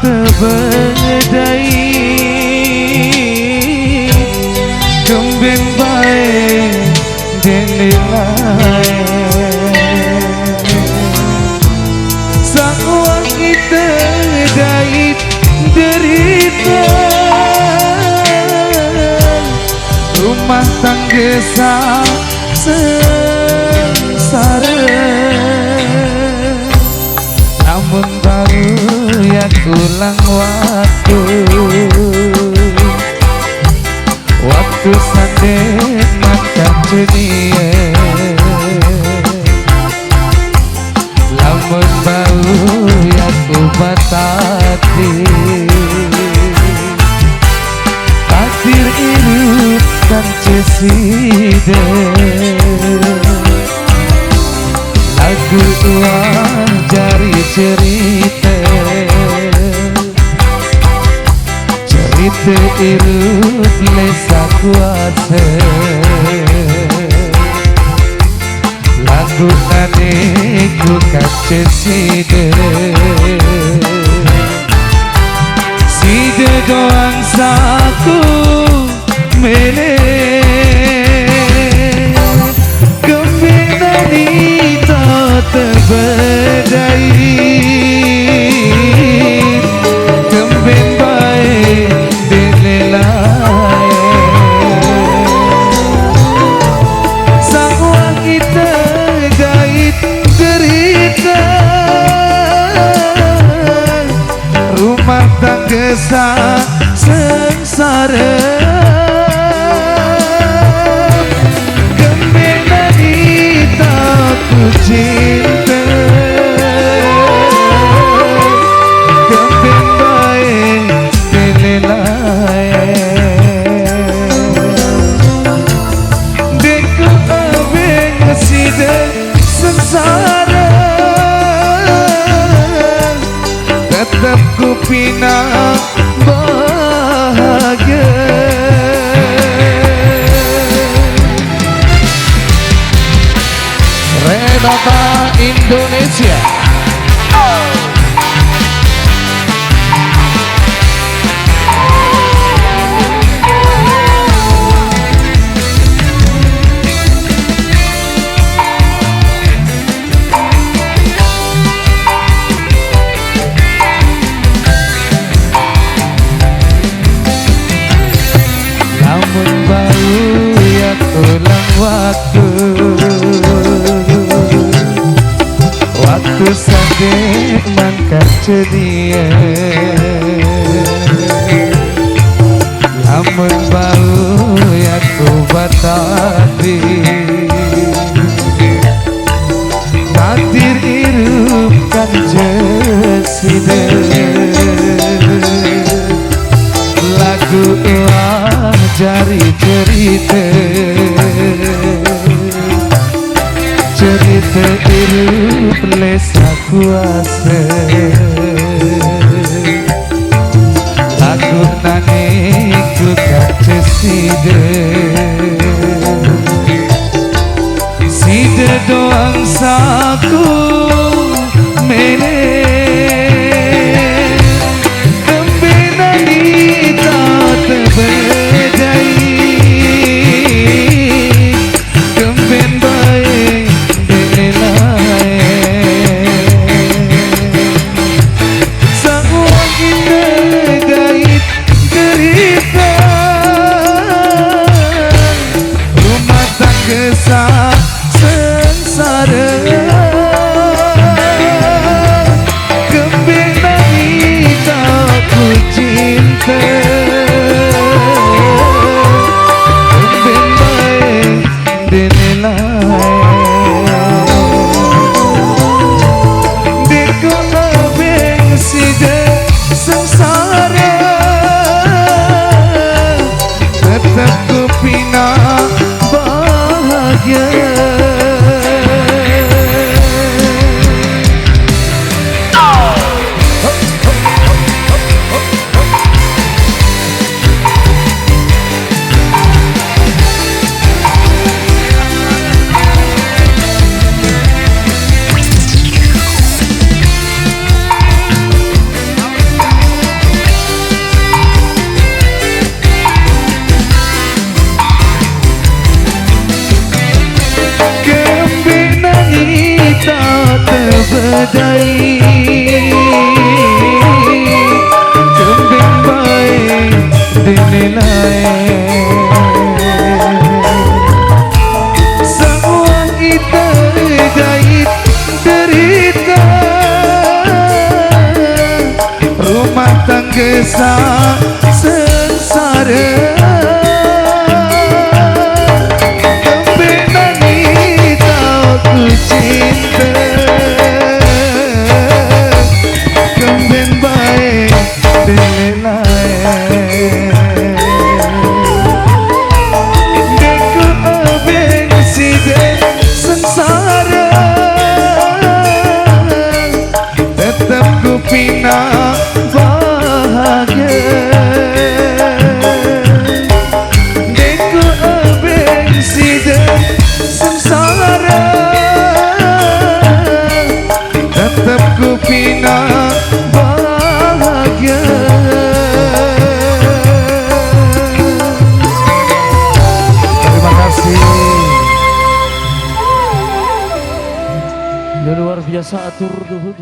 tebedai kembing bae denilai sang kita dait derita rumah tangga sengsara namun baru ya ulang waktu sandek makan dunia namun baru ya batati takdir irup kan ceside lagu tua jari cerita irup lesa kuasa lagu taniku kace side doang saku mele kembali tak terbedai kembali baik dinilai semua kita gait derita rumah tangga sengsara kembali tak ku cinta kembali baik dinilai deku abeng sida sengsara tetap ku pinang bahagia Renata Indonesia waktu sadek mangkat ceria namun bau ya ku batati takdir irup kan jeside lagu uang jari cerita cerita irup lesa kuasa lagu naniku kace side doang saku mele kembali tak terbedai sengsara tebedai kembing baik dinilai semua kita gait derita rumah tangga sengsara luar biasa atur duhur